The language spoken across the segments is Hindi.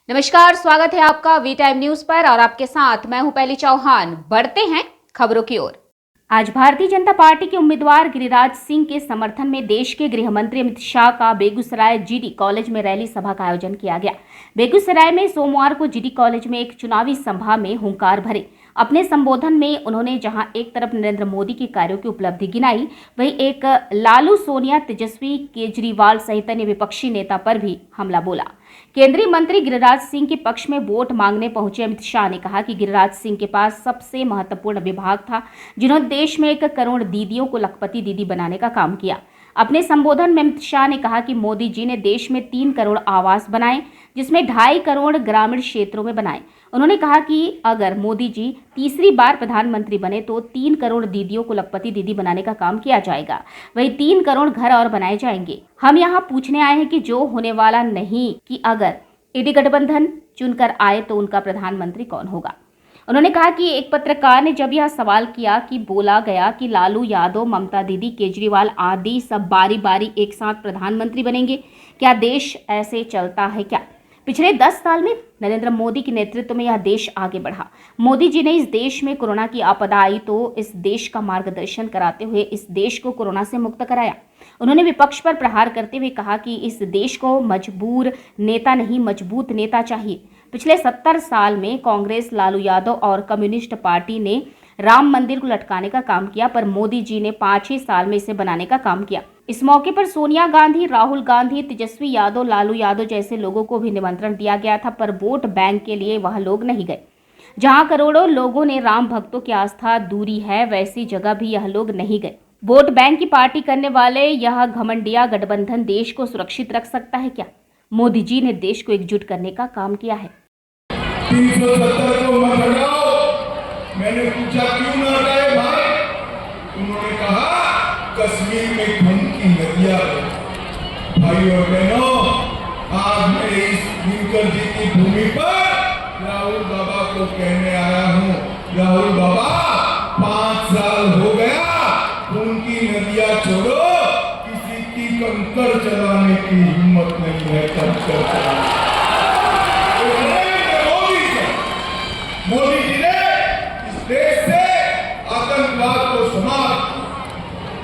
नमस्कार, स्वागत है आपका वी टाइम न्यूज पर और आपके साथ मैं हूं पहली चौहान। बढ़ते हैं खबरों की ओर। आज भारतीय जनता पार्टी के उम्मीदवार गिरिराज सिंह के समर्थन में देश के गृह मंत्री अमित शाह का बेगूसराय जीडी कॉलेज में रैली सभा का आयोजन किया गया। बेगूसराय में सोमवार को जीडी कॉलेज में एक चुनावी सभा में हुंकार भरे। अपने संबोधन में उन्होंने जहां एक तरफ नरेंद्र मोदी के कार्यों की उपलब्धि गिनाई, वहीं एक लालू, सोनिया, तेजस्वी, केजरीवाल सहित अन्य विपक्षी नेता पर भी हमला बोला। केंद्रीय मंत्री गिरिराज सिंह के पक्ष में वोट मांगने पहुंचे अमित शाह ने कहा कि गिरिराज सिंह के पास सबसे महत्वपूर्ण विभाग था, जिन्होंने देश में 1 करोड़ दीदियों को लखपति दीदी बनाने का काम किया। अपने संबोधन में अमित शाह ने कहा कि मोदी जी ने देश में 3 करोड़ आवास बनाए, जिसमें 2.5 करोड़ ग्रामीण क्षेत्रों में बनाए। उन्होंने कहा कि अगर मोदी जी तीसरी बार प्रधानमंत्री बने तो 3 करोड़ दीदियों को लखपति दीदी बनाने का काम किया जाएगा, वहीं 3 करोड़ घर और बनाए जाएंगे। हम यहाँ पूछने आए हैं कि जो होने वाला नहीं कि अगर इंडी गठबंधन चुनकर आए तो उनका प्रधानमंत्री कौन होगा। उन्होंने कहा कि एक पत्रकार ने जब यह सवाल किया कि बोला गया कि लालू यादव, ममता दीदी, केजरीवाल आदि सब बारी बारी एक साथ प्रधानमंत्री बनेंगे, क्या देश ऐसे चलता है क्या? पिछले 10 साल में नरेंद्र मोदी के नेतृत्व में यह देश आगे बढ़ा। मोदी जी ने इस देश में कोरोना की आपदा आई तो इस देश का मार्गदर्शन कराते हुए इस देश को कोरोना से मुक्त कराया। उन्होंने विपक्ष पर प्रहार करते हुए कहा कि इस देश को मजबूर नेता नहीं, मजबूत नेता चाहिए। पिछले 70 साल में कांग्रेस, लालू यादव और कम्युनिस्ट पार्टी ने राम मंदिर को लटकाने का काम किया, पर मोदी जी ने 5 ही साल में इसे बनाने का काम किया। इस मौके पर सोनिया गांधी, राहुल गांधी, तेजस्वी यादव, लालू यादव जैसे लोगों को भी निमंत्रण दिया गया था, पर वोट बैंक के लिए वह लोग नहीं गए। जहां करोड़ों लोगों ने राम भक्तों की आस्था दूरी है, वैसी जगह भी यह लोग नहीं गए। वोट बैंक की पार्टी करने वाले यह घमंडिया गठबंधन देश को सुरक्षित रख सकता है क्या? मोदी जी ने देश को एकजुट करने का काम किया है। 370 को मत हटाओ। मैंने पूछा क्यों न हटाए भाई? उन्होंने कहा कश्मीर में खून की नदियां बही। भाई और बहनों, आज मैं इस दिनकर जी की भूमि पर राहुल बाबा को कहने आया हूँ, राहुल बाबा 5 साल हो गया, खून की नदियां छोड़ो, किसी की कंकर चलाने की हिम्मत नहीं है। कंकर चलाने मोदी जी ने इस देश से आतंकवाद को समाप्त,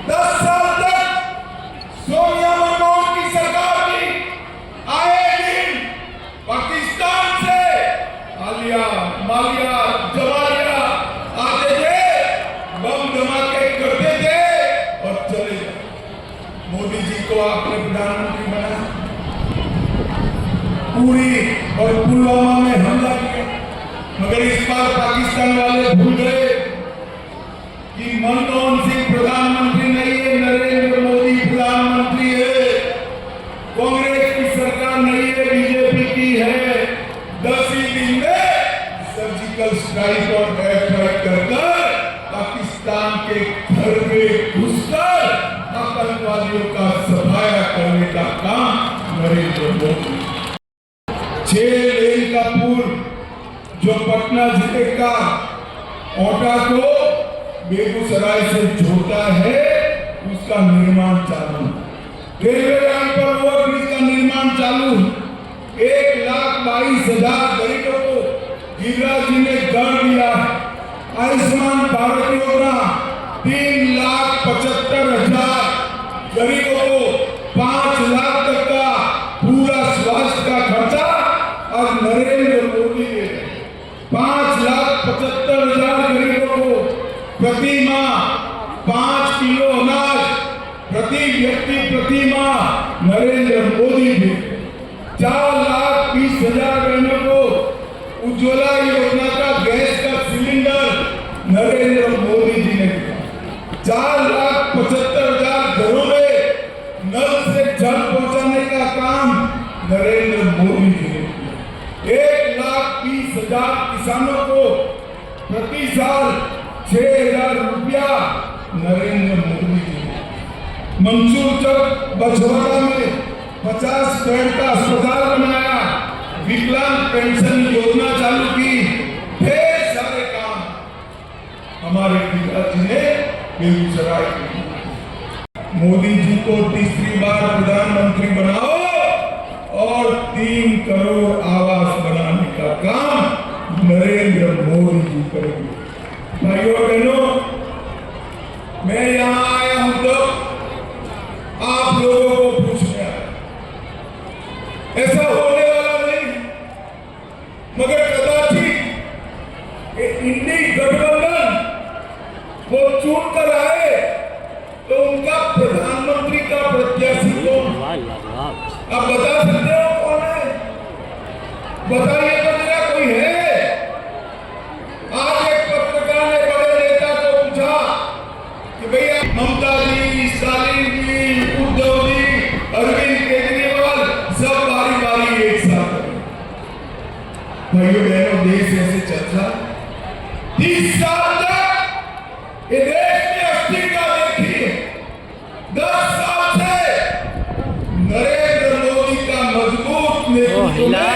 10 साल तक सोनिया मनमोहन की सरकार की आए दिन पाकिस्तान से आलिया, मालिया, जवालिया आते थे, बम धमाके करते थे और चले जाते। मोदी जी को आपने प्रधानमंत्री बनाया, उरी और पुलवामा में हमला किया, मगर इस बार पाकिस्तान वाले भूल गए कि मनमोहन सिंह प्रधानमंत्री नहीं है, नरेंद्र मोदी प्रधानमंत्री है। कांग्रेस की सरकार नहीं है, बीजेपी की है। 10 ही दिन में सर्जिकल स्ट्राइक और एयर स्ट्राइक कर पाकिस्तान के घर में घुसकर आतंकवादियों का सफाया करने का काम नरेंद्र मोदी। 6 लेन का पुल जो पटना जिले का ओटा को बेगूसराय से जोड़ता है, उसका निर्माण चालू। रेलवे लाइन पर ओवरब्रिज का निर्माण चालू। 1,22,000 गरीबों को गिरिराज जी ने घर दिया। आयुष्मान भारत योजना 3,75,000 गरीबों को 5 लाख तक का पूरा स्वास्थ्य का खर्चा और नरेंद्र मोदी ने 5,75,000 गरीबों को प्रति माह 5 किलो अनाज प्रति व्यक्ति प्रति माह नरेंद्र मोदी ने 4,20,000 बहनों को उज्ज्वला योजना का गैस का सिलेंडर नरेंद्र मोदी जी ने दिया। 4,75,000 घरों में नल से जल पहुंचाने का काम नरेंद्र मोदी जी ने किया। 1,20,000 किसानों को प्रति साल 6,000 रुपया नरेंद्र मोदी जी ने। मंसूर चौक बछवाड़ा में 50 बेड का अस्पताल बनाया, विकलांग पेंशन योजना चालू की, ढेर सारे काम हमारे पिताजी ने बेगूसराय किए। मोदी जी को तीसरी बार प्रधानमंत्री बनाओ और 3 करोड़ आवास बनाओ। बताइए तो मेरा कोई है? आज एक पत्रकार ने बड़े नेता को पूछा कि भैया ममता जी, स्टालिन जी, उद्धव जी, अरविंद केजरीवाल सब बारी बारी एक साथ करें। भाइयों बहनों, देश ऐसे चल रहा है। 30 साल तक ये देश में अस्थिरता देखी है। 10 साल से नरेंद्र मोदी का मजबूत नेतृत्व में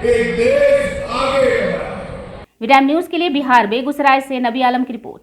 एक देश आगे बढ़ा है। वी टाइम न्यूज के लिए बिहार बेगूसराय से नबी आलम की रिपोर्ट।